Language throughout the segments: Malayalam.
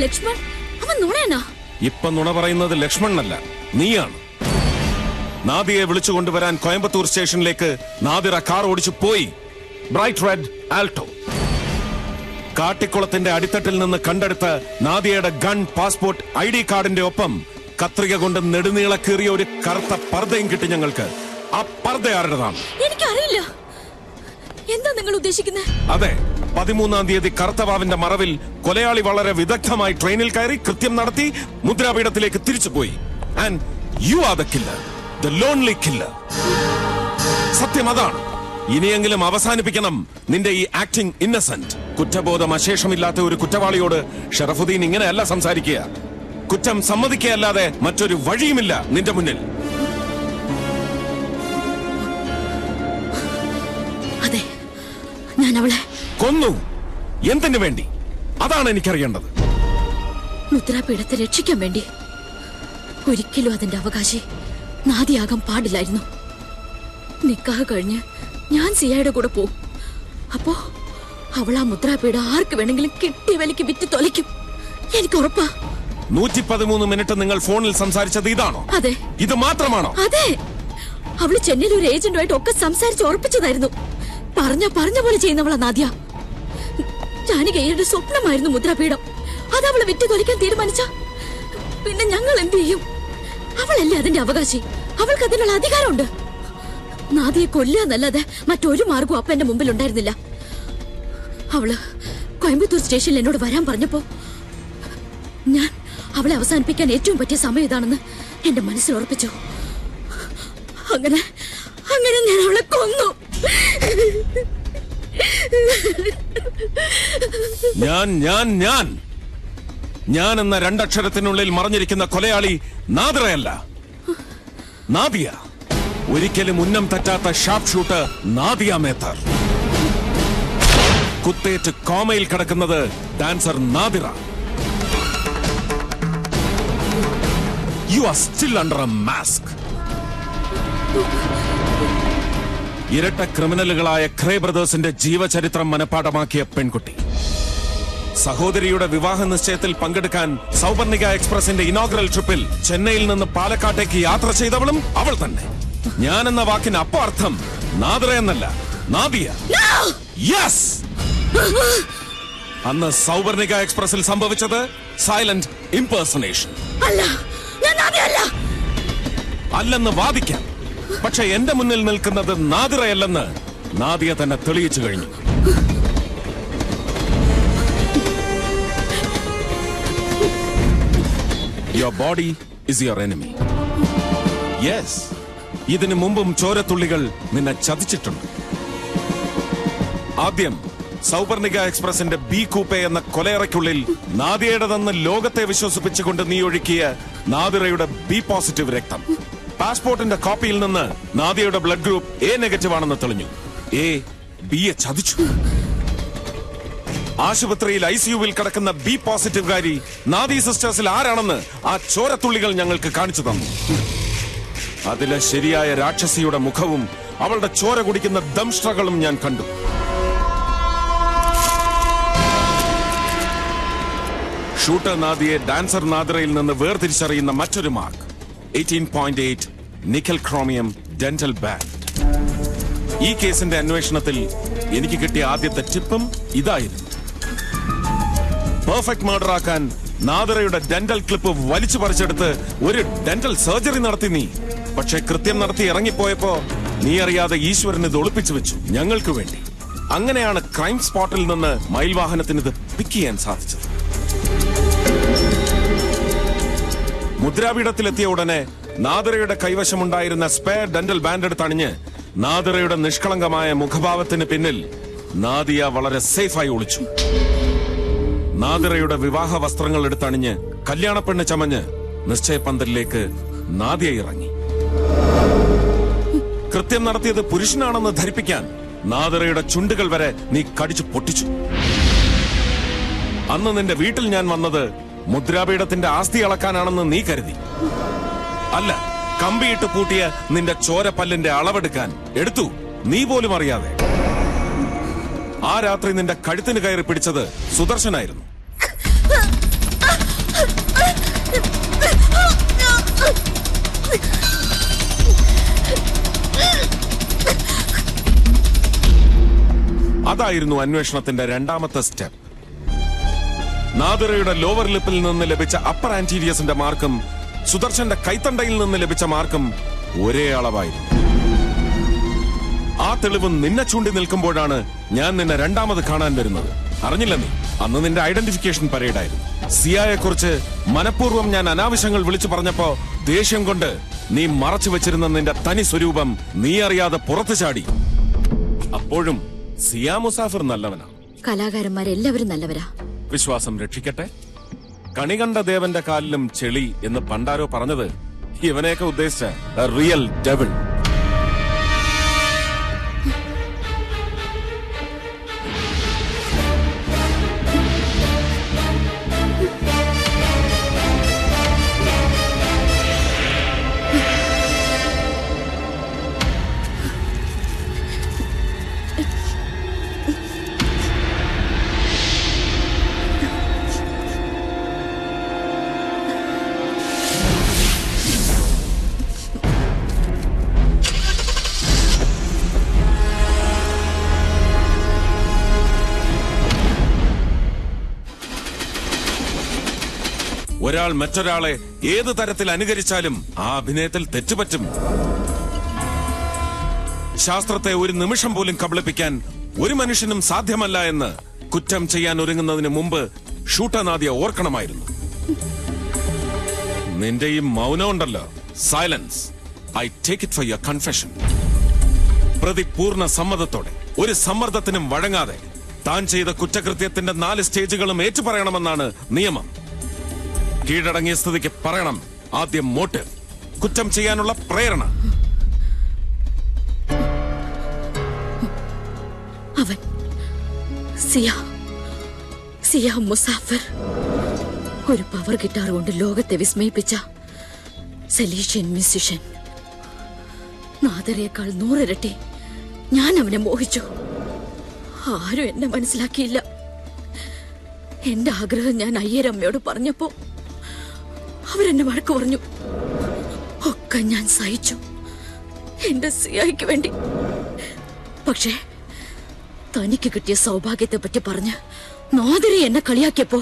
ലക്ഷ്മൺ അവൻ നുണയനാ. ഇപ്പൊ നുണ പറയുന്നത് ലക്ഷ്മണനല്ല, നീയാണ്. നാദിയെ വിളിച്ചുകൊണ്ടുവരാൻ കോയമ്പത്തൂർ സ്റ്റേഷനിലേക്ക് നാദിറ കാർ ഓടിച്ചു പോയി. Bright red Alto. കാട്ടിക്കുളത്തിന്റെ അടിത്തട്ടിൽ നിന്ന് കണ്ടെടുത്ത നാദിയയുടെ ഗൺ, പാസ്പോർട്ട്, ID കാർഡിന്റെ ഒപ്പം കത്രിക കൊണ്ട് നെടുനീള കീറിയ ഒരു കറുത്ത പർദ്ദയും കിട്ടി ഞങ്ങൾക്ക്. ആ പർദ്ദ ആരുടേതാണ്? എനിക്കറിയില്ല. എന്താ നിങ്ങൾ ഉദ്ദേശിക്കുന്നത്? അതെ, 13-ാം തീയതി കറുത്തവാവിന്റെ മറവിൽ കൊലയാളി വളരെ വിദഗ്ധമായി ട്രെയിനിൽ കയറി കൃത്യം നടത്തി മുദ്രാപീഠത്തിലേക്ക് തിരിച്ചുപോയി. And you are the killer, the lonely killer. സത്യം അതാണ്. ഇനിയെങ്കിലും അവസാനിപ്പിക്കണം നിന്റെ ഈ ആക്ടിംഗ് ഇന്നസെന്റ്. കുറ്റബോധം അശേഷമില്ലാത്ത ഒരു കുറ്റവാളിയോട് ഷറഫുദ്ദീൻ ഇങ്ങനെയല്ല സംസാരിക്കുക. കുറ്റം സമ്മതിക്കുകയല്ലാതെ മറ്റൊരു വഴിയുമില്ല നിന്റെ മുന്നിൽ. അതെ, ഞാൻ അവളെ കൊന്നു. എന്തിനു വേണ്ടി? അതാണ് എനിക്കറിയേണ്ടത്. മുദ്രാപീഠത്തെ രക്ഷിക്കാൻ വേണ്ടി. ഒരിക്കലും അതിന്റെ അവകാശി നാദിയാകാൻ പാടില്ലായിരുന്നു. നിക്കാഹ് കഴിഞ്ഞ് ഞാൻ സിയായുടെ കൂടെ പോവും. അപ്പോ അവൾ ആ മുദ്രാപീഠം ആർക്ക് വേണമെങ്കിലും കിട്ടിയ വിലക്ക് വിറ്റ് തൊലയ്ക്കും. എനിക്ക് ഉറപ്പാ. 113 മിനിറ്റ് നിങ്ങൾ ഫോണിൽ സംസാരിച്ചത് ഇതാണോ? അതെ. ഇത് മാത്രമാണോ? അതെ. അവള് ചെന്നൈയിൽ ഒരു ഏജന്റുമായിട്ട് ഒക്കെ സംസാരിച്ച് ഉറപ്പിച്ചതായിരുന്നു. പറഞ്ഞ പോലെ ചെയ്യുന്നവളാ നാദിയ. ജാനകിയുടെ സ്വപ്നമായിരുന്നു മുദ്രാപീഠം. അത് അവളെ വിറ്റ് തൊലിക്കാൻ തീരുമാനിച്ച പിന്നെ ഞങ്ങൾ എന്ത് ചെയ്യും? അവളല്ലേ അതിന്റെ അവകാശി. അവൾക്ക് അതിനുള്ള അധികാരമുണ്ട്. നാദിയെ കൊല്ലാന്നല്ലാതെ മറ്റൊരു മാർഗവും അപ്പ എന്റെ മുമ്പിൽ ഉണ്ടായിരുന്നില്ല. അവള് കോയമ്പത്തൂർ സ്റ്റേഷനിൽ എന്നോട് വരാൻ പറഞ്ഞപ്പോ ഞാൻ അവളെ അവസാനിപ്പിക്കാൻ ഏറ്റവും പറ്റിയ സമയം ഇതാണെന്ന് എന്റെ മനസ്സിൽ ഉറപ്പിച്ചു. അങ്ങനെ ഞാൻ അവളെ കൊന്നു. ഞാൻ എന്ന രണ്ടക്ഷരത്തിനുള്ളിൽ മറഞ്ഞിരിക്കുന്ന കൊലയാളി നാദിറയല്ല, നാദിയ. ഒരിക്കലും ഉന്നം തെറ്റാത്ത ഷാർപ്പ് ഷൂട്ടർ നാദിയ മേത്തർ. കുത്തേറ്റ് കോമയിൽ കിടക്കുന്നത് dancer Nadira. You are still under A mask. ഇരട്ട ക്രിമിനലുകളായ ഖ്രേ ബ്രദേഴ്സിന്റെ ജീവചരിത്രം മനഃപ്പാഠമാക്കിയ പെൺകുട്ടി. സഹോദരിയുടെ വിവാഹ നിശ്ചയത്തിൽ പങ്കെടുക്കാൻ സൗപർണിക എക്സ്പ്രസിന്റെ ഇനോഗ്രൽ ട്രിപ്പിൽ ചെന്നൈയിൽ നിന്ന് പാലക്കാട്ടേക്ക് യാത്ര ചെയ്തവളും അവൾ തന്നെ. ഞാൻ എന്ന വാക്കിന് അപ്പോ അർത്ഥം നാദിറ എന്നല്ല, നാദിയ. യെസ്. അന്ന് സൗപർണിക എക്സ്പ്രസിൽ സംഭവിച്ചത് സൈലന്റ് ഇംപേഴ്സണേഷൻ. അല്ലെന്ന് വാദിക്കാം. പക്ഷെ എന്റെ മുന്നിൽ നിൽക്കുന്നത് നാദിറയല്ലെന്ന് നാദിയ തന്നെ തെളിയിച്ചു കഴിഞ്ഞു. Your body is your enemy. Yes. ഇതിനു മുമ്പും ചോരത്തുള്ളികൾ നിന്നെ ചതിച്ചിട്ടുണ്ട്. ആദ്യം സൗപർണിക എക്സ്പ്രസിന്റെ ബി കൂപ്പെ എന്ന കൊലയറയ്ക്കുള്ളിൽ നാദിയയുടെതെന്ന് ലോകത്തെ വിശ്വസിപ്പിച്ചുകൊണ്ട് നീ ഒഴുക്കിയ നാദിറയുടെ ബി പോസിറ്റീവ് രക്തം. പാസ്പോർട്ടിന്റെ കോപ്പിയിൽ നിന്ന് നാദിയയുടെ ബ്ലഡ് ഗ്രൂപ്പ് A നെഗറ്റീവ് ആണെന്ന് തെളിഞ്ഞു. A ബിയെ ചതിച്ചു. ആശുപത്രിയിൽ ICUവിൽ കിടക്കുന്ന ബി പോസിറ്റീവുകാരി നാദി സിസ്റ്റേഴ്സിൽ ആരാണെന്ന് ആ ചോരത്തുള്ളികൾ ഞങ്ങൾക്ക് കാണിച്ചു തന്നു. അതിലെ ശരിയായ രാക്ഷസിയുടെ മുഖവും അവളുടെ ചോര കുടിക്കുന്ന ദംഷ്ട്രകളും ഞാൻ കണ്ടു. ഷൂട്ടർ നാദിയെ ഡാൻസർ നാദിറയിൽ നിന്ന് വേർതിരിച്ചറിയുന്ന മറ്റൊരു mark 18.8 nickel chromium dental band. ഈ കേസിന്റെ അന്വേഷണത്തിൽ എനിക്ക് കിട്ടിയ ആദ്യത്തെ ടിപ്പും ഇതായിരുന്നു. പെർഫെക്റ്റ് മർഡർ ആക്കാൻ നാദിറയുടെ ഡെന്റൽ ക്ലിപ്പ് വലിച്ചു പറിച്ചെടുത്ത് ഒരു ഡെന്റൽ സർജറി നടത്തി നീ. പക്ഷെ കൃത്യം നടത്തി ഇറങ്ങിപ്പോയപ്പോ നീ അറിയാതെ ഈശ്വരന് ഇത് ഒളിപ്പിച്ചു വെച്ചു ഞങ്ങൾക്ക് വേണ്ടി. അങ്ങനെയാണ് ക്രൈം സ്പോട്ടിൽ നിന്ന് മയിൽ വാഹനത്തിന് ഇത് പിക്ക് ചെയ്യാൻ സാധിച്ചത്. മുദ്രാപീഠത്തിലെത്തിയ ഉടനെ നാദിറയുടെ കൈവശമുണ്ടായിരുന്ന സ്പെയർ ഡെന്റൽ ബാൻഡ് എടുത്തണിഞ്ഞ് നാദിറയുടെ നിഷ്കളങ്കമായ മുഖഭാവത്തിന് പിന്നിൽ നാദിയ വളരെ സേഫായി ഒളിച്ചു. നാദിറയുടെ വിവാഹ വസ്ത്രങ്ങൾ എടുത്തണിഞ്ഞ് കല്യാണപ്പെണ്ണ് ചമഞ്ഞ് നിശ്ചയപന്തലിലേക്ക് നാദിയ ഇറങ്ങി. കൃത്യം നടത്തിയത് പുരുഷനാണെന്ന് ധരിപ്പിക്കാൻ നാദിറയുടെ ചുണ്ടുകൾ വരെ നീ കടിച്ചു പൊട്ടിച്ചു. അന്ന് നിന്റെ വീട്ടിൽ ഞാൻ വന്നത് മുദ്രാപീഠത്തിന്റെ ആസ്തി അളക്കാനാണെന്ന് നീ കരുതി. അല്ല, കമ്പിയിട്ട് പൂട്ടിയ നിന്റെ ചോരപ്പല്ലിന്റെ അളവെടുക്കാൻ എടുത്തു, നീ പോലും അറിയാതെ. ആ രാത്രി നിന്റെ കഴുത്തിന് കയറി പിടിച്ചത് സുദർശനായിരുന്നു. അതായിരുന്നു അന്വേഷണത്തിന്റെ രണ്ടാമത്തെ സ്റ്റെപ്പ്. നാദിറയുടെ ലോവർ ലിപ്പിൽ നിന്ന് ലഭിച്ച അപ്പർ ആന്റീരിയസിന്റെ മാർക്കും സുദർശന്റെ കൈത്തണ്ടയിൽ നിന്ന് ലഭിച്ച മാർക്കും ഒരേ അളവായിരുന്നു. ആ തെളിവ് നിന്നെ ചൂണ്ടി നിൽക്കുമ്പോഴാണ് ഞാൻ നിന്നെ രണ്ടാമത് കാണാൻ വരുന്നത്. അറിഞ്ഞില്ല നീ, അന്ന് നിന്റെ ഐഡന്റിഫിക്കേഷൻ പരേഡായിരുന്നു. സിയായെ കുറിച്ച് മനഃപൂർവ്വം ഞാൻ അനാവശ്യങ്ങൾ വിളിച്ചു പറഞ്ഞപ്പോ ദേഷ്യം കൊണ്ട് നീ മറച്ചു വെച്ചിരുന്ന നിന്റെ തനി സ്വരൂപം നീ അറിയാതെ പുറത്തു ചാടി. അപ്പോഴും സിയ മുസാഫിർ നല്ലവനാണ്. കലാകാരന്മാരെല്ലാവരും നല്ലവരാ. വിശ്വാസം രക്ഷിക്കട്ടെ. കണികണ്ട ദേവന്റെ കാലിലും ചെളി എന്ന് പണ്ടാരോ പറഞ്ഞത് ഇവനെയൊക്കെ ഉദ്ദേശിച്ച റിയൽ ഡെവിൾ. ഒരാൾ മറ്റൊരാളെ ഏത് തരത്തിൽ അനുകരിച്ചാലും ആ അഭിനയത്തിൽ തെറ്റുപറ്റും. ശാസ്ത്രത്തെ ഒരു നിമിഷം പോലും കബളിപ്പിക്കാൻ ഒരു മനുഷ്യനും സാധ്യമല്ല എന്ന് കുറ്റം ചെയ്യാൻ ഒരുങ്ങുന്നതിന് മുമ്പ് ഷൂട്ടനാദ്യ ഓർക്കണമായിരുന്നു. നിന്റെ ഈ മൗനം ഉണ്ടല്ലോ, silence, I take it for your confession. പ്രതി പൂർണ്ണ സമ്മതത്തോടെ ഒരു സമ്മർദ്ദത്തിനും വഴങ്ങാതെ താൻ ചെയ്ത കുറ്റകൃത്യത്തിന്റെ 4 സ്റ്റേജുകളും ഏറ്റുപറയണമെന്നാണ് നിയമം. കീഴടങ്ങിയ സ്ഥിതിക്ക് പറയണം ആദ്യം മോട്ടീവ്, കുറ്റം ചെയ്യാനുള്ള പ്രേരണ. അവൻ സിയ മുസാഫിർ ഒരു പവർ ഗിറ്റാർ കൊണ്ട് ലോകത്തെ വിസ്മയിപ്പിച്ച സലീഷ്യൻ മ്യൂസിഷ്യൻ. നാദരയേക്കാൾ 100 ഇരട്ടി ഞാൻ അവനെ മോഹിച്ചു. ആരും എന്നെ മനസ്സിലാക്കിയില്ല. എന്റെ ആഗ്രഹം ഞാൻ അയ്യരമ്മയോട് പറഞ്ഞപ്പോ അവരെന്നെ വഴക്ക് പറഞ്ഞു. ഒക്കെ ഞാൻ സഹിച്ചു എന്റെ സിയായിക്ക് വേണ്ടി. പക്ഷേ തനിക്ക് കിട്ടിയ സൗഭാഗ്യത്തെ പറ്റി പറഞ്ഞ് നാദിര എന്നെ കളിയാക്കിയപ്പോ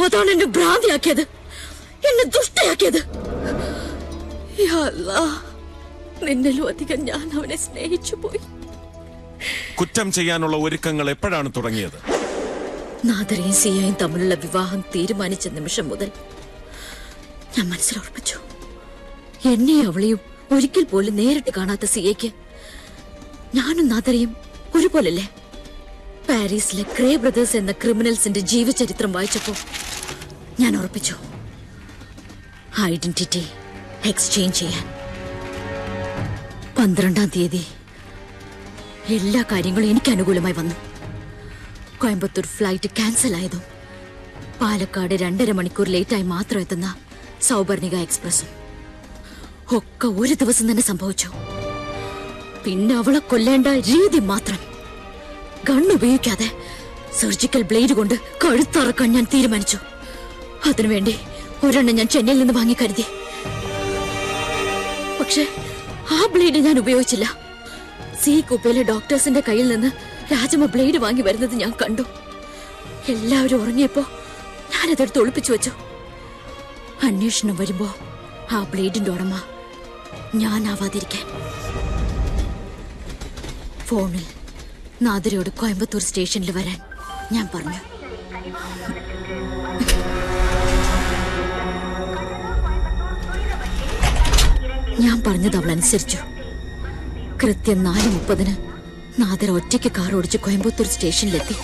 അതാണ് എന്നെ ഭ്രാന്തിയാക്കിയത്, എന്നെ ദുഷ്ടയാക്കിയത്. യാ അല്ലാഹ്, നിന്നിലും അധികം ഞാൻ അവനെ സ്നേഹിച്ചു പോയി. കുറ്റം ചെയ്യാനുള്ള ഒരുക്കങ്ങൾ എപ്പോഴാണ് തുടങ്ങിയത്? നാദരയും സിയയും തമ്മിലുള്ള വിവാഹം തീരുമാനിച്ച നിമിഷം മുതൽ ഞാൻ മനസ്സിലുറപ്പിച്ചു, എന്നെ അവളെയും ഒരിക്കൽ പോലും നേരിട്ട് കാണാത്ത സിയയ്ക്ക് ഞാനും നാദരയും ഒരുപോലല്ലേ. പാരീസിലെ ക്രേ ബ്രദേഴ്സ് എന്ന ക്രിമിനൽസിന്റെ ജീവചരിത്രം വായിച്ചപ്പോ ഞാൻ ഉറപ്പിച്ചു ഐഡന്റിറ്റി എക്സ്ചേഞ്ച് ചെയ്യാൻ. 12-ാം തീയതി എല്ലാ കാര്യങ്ങളും എനിക്ക് അനുകൂലമായി വന്നു. കോയമ്പത്തൂർ ഫ്ലൈറ്റ് ക്യാൻസൽ ആയതും പാലക്കാട് 2.5 മണിക്കൂർ ലേറ്റായി മാത്രം എത്തുന്ന സൗപർണിക എക്സ്പ്രസും ഒക്കെ ഒരു ദിവസം തന്നെ സംഭവിച്ചു. പിന്നെ അവളെ കൊല്ലേണ്ട രീതി മാത്രം, ഗണ്ണുപയോഗിക്കാതെ സർജിക്കൽ ബ്ലേഡ് കൊണ്ട് കഴുത്തറക്കാൻ ഞാൻ തീരുമാനിച്ചു. അതിനുവേണ്ടി ഒരെണ്ണം ഞാൻ ചെന്നൈയിൽ നിന്ന് വാങ്ങി കരുതി. പക്ഷെ ആ ബ്ലേഡ് ഞാൻ ഉപയോഗിച്ചില്ല. സി കുപ്പയിലെ ഡോക്ടേഴ്സിന്റെ കയ്യിൽ നിന്ന് രാജമ്മ ബ്ലേഡ് വാങ്ങി വരുന്നത് ഞാൻ കണ്ടു. എല്ലാവരും ഉറങ്ങിയപ്പോ ഞാനതെടുത്ത് ഒളിപ്പിച്ചു വെച്ചു. അന്വേഷണം വരുമ്പോ ആ ബ്ലേഡിന്റെ ഉടമ ഞാനാവാതിരിക്കാൻ ഫോണിൽ നാദിരയോട് കോയമ്പത്തൂർ സ്റ്റേഷനിൽ വരാൻ ഞാൻ പറഞ്ഞു. ഞാൻ പറഞ്ഞത് അവൾ അനുസരിച്ചു. കൃത്യം 4:30 നാദിര ഒറ്റയ്ക്ക് കാർ ഓടിച്ച് കോയമ്പത്തൂർ സ്റ്റേഷനിലെത്തി.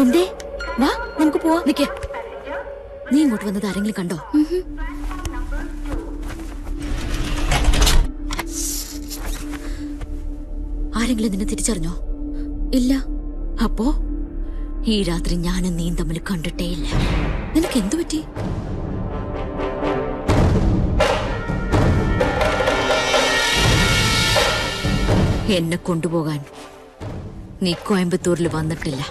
എന്തേ, വാ നമുക്ക് പോവാ. നിക്കേ, നീ ഇങ്ങോട്ട് വന്നത് ആരെങ്കിലും കണ്ടോ? ആരെങ്കിലും നിന്നെ തിരിച്ചറിഞ്ഞോ? ഇല്ല. അപ്പോ ഈ രാത്രി ഞാനും നീയും തമ്മിൽ കണ്ടിട്ടേയില്ല. നിനക്ക് എന്തു പറ്റി? എന്നെ കൊണ്ടുപോകാൻ നീ കോയമ്പത്തൂരിൽ വന്നിട്ടില്ല.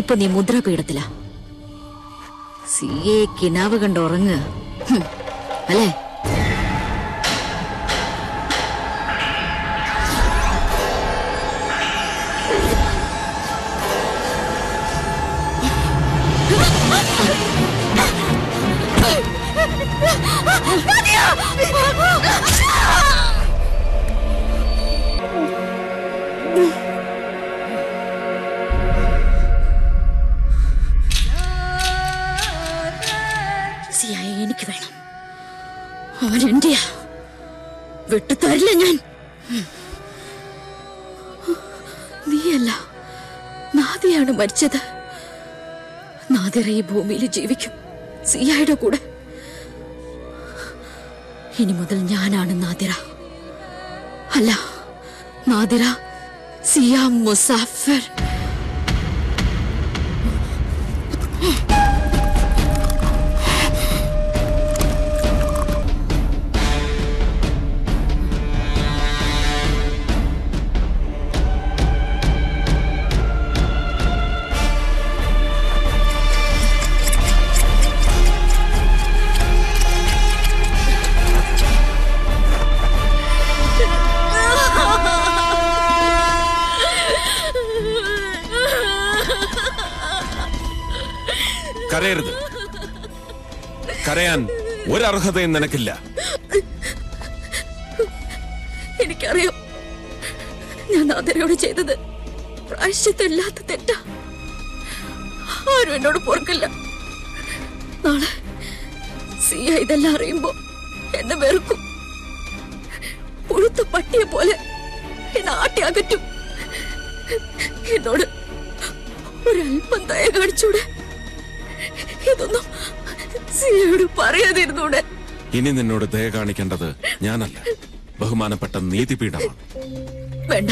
ഇപ്പൊ നീ മുദ്രാപീഠത്തിലാ. സിയെ കിനാവ് കണ്ട് ഉറങ്ങുക അല്ലേ? സിയായെ എനിക്ക് വേണം. അവൻ എന്റെയാ, വിട്ടുതരില്ല ഞാൻ. നീയല്ല, നാദിയാണ് മരിച്ചത്. നാദിറ ഈ ഭൂമിയിൽ ജീവിക്കും സിയായുടെ കൂടെ. ഇനി മുതൽ ഞാനാണ് നാദിറ. അല്ല, നാദിറ സിയ മുസാഫിർ. കരയരുത്. കരയാൻ ഒരർഹതയും നിനക്കില്ല. എനിക്കറിയാം, ഞാൻ നാദിറയോട് ചെയ്തത് പ്രായശ്ചിത്തമില്ലാത്ത തെറ്റാ. ആരും എന്നോട് പൊറുക്കില്ല. നാളെ സിയ ഇതെല്ലാം അറിയുമ്പോ എന്നെ വെറുക്കും. പുഴുത്ത പട്ടിയെ പോലെ എന്നെ ആട്ടി അകറ്റും. എന്നോട് ഒരല്പം ദയ കാണിച്ചൂടെ? ഇതൊന്നും സിയയോട് പറയാതിരുന്നൂടെ? ഇനി നിന്നോട് ദയ കാണിക്കേണ്ടത് ഞാനല്ല, ബഹുമാനപ്പെട്ട നീതിപീഠമാണ്. വേണ്ട,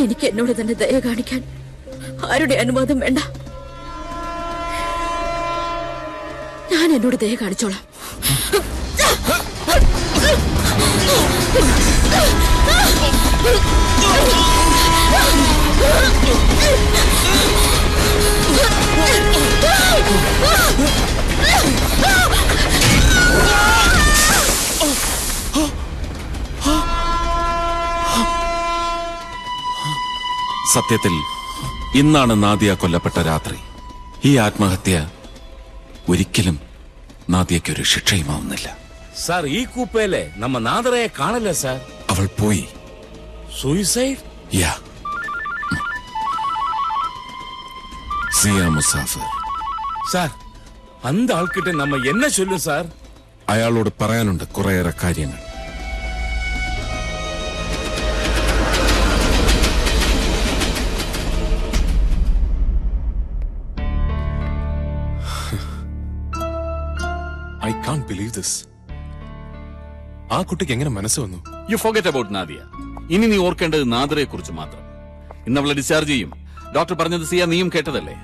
എനിക്ക് എന്നോട് തന്നെ ദയ കാണിക്കാൻ ആരുടെ അനുവാദം വേണ്ട. ഞാൻ എന്നോട് ദയ കാണിച്ചോളാം. സത്യത്തിൽ ഇന്നാണ് നാദിയ കൊല്ലപ്പെട്ട രാത്രി. ഈ ആത്മഹത്യ ഒരിക്കലും നാദിയയ്ക്കൊരു ശിക്ഷയുമാവുന്നില്ല. സാർ, ഈ കൂപ്പയിലെ നമ്മ നാദറയെ കാണല സാർ. അവൾ പോയി. സൂയിസൈഡ്? യാ, സിയ മുസാഫിർ. സാർ, அந்த ആൾക്കിட்ட നമ്മ എന്നെ ചൊല്ലും സാർ? അയാളോട് പറയാനുണ്ട് കുറേയേറെ കാര്യങ്ങൾ. I can't believe this. ആ കുട്ടിക്ക് എങ്ങനെ മനസ്സ് വന്നു? U forget about Nadia. ഇനി നീ ഓർക്കേണ്ടത് നാദിറയെ കുറിച്ച് മാത്രം. ഇന്ന് അവളെ ഡിസ്ചാർജ് ചെയ്യും. ഡോക്ടർ പറഞ്ഞത് സിയ നീയും കേട്ടതല്ലേ.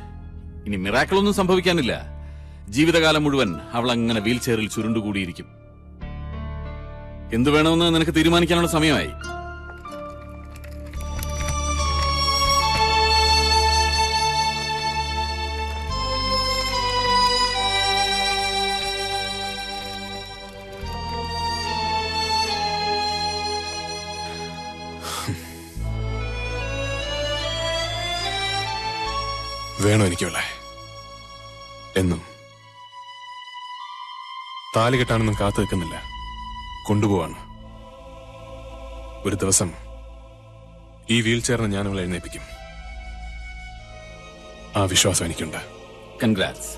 ഇനി മിറാക്കിളൊന്നും സംഭവിക്കാനില്ല. ജീവിതകാലം മുഴുവൻ അവൾ അങ്ങനെ വീൽ ചെയറിൽ ചുരുണ്ടുകൂടിയിരിക്കും. എന്തു വേണമെന്ന് നിനക്ക് തീരുമാനിക്കാനുള്ള സമയമായി. വേണോ എനിക്കുള്ള എന്നും താലി കെട്ടാനൊന്നും കാത്തു നിൽക്കുന്നില്ല, കൊണ്ടുപോവാണ്. ഒരു ദിവസം ഈ വീൽ ചെയറിന് ഞാൻ അവളെ എഴുന്നേൽപ്പിക്കും. ആ വിശ്വാസം എനിക്കുണ്ട്. കൺഗ്രാറ്റ്സ്.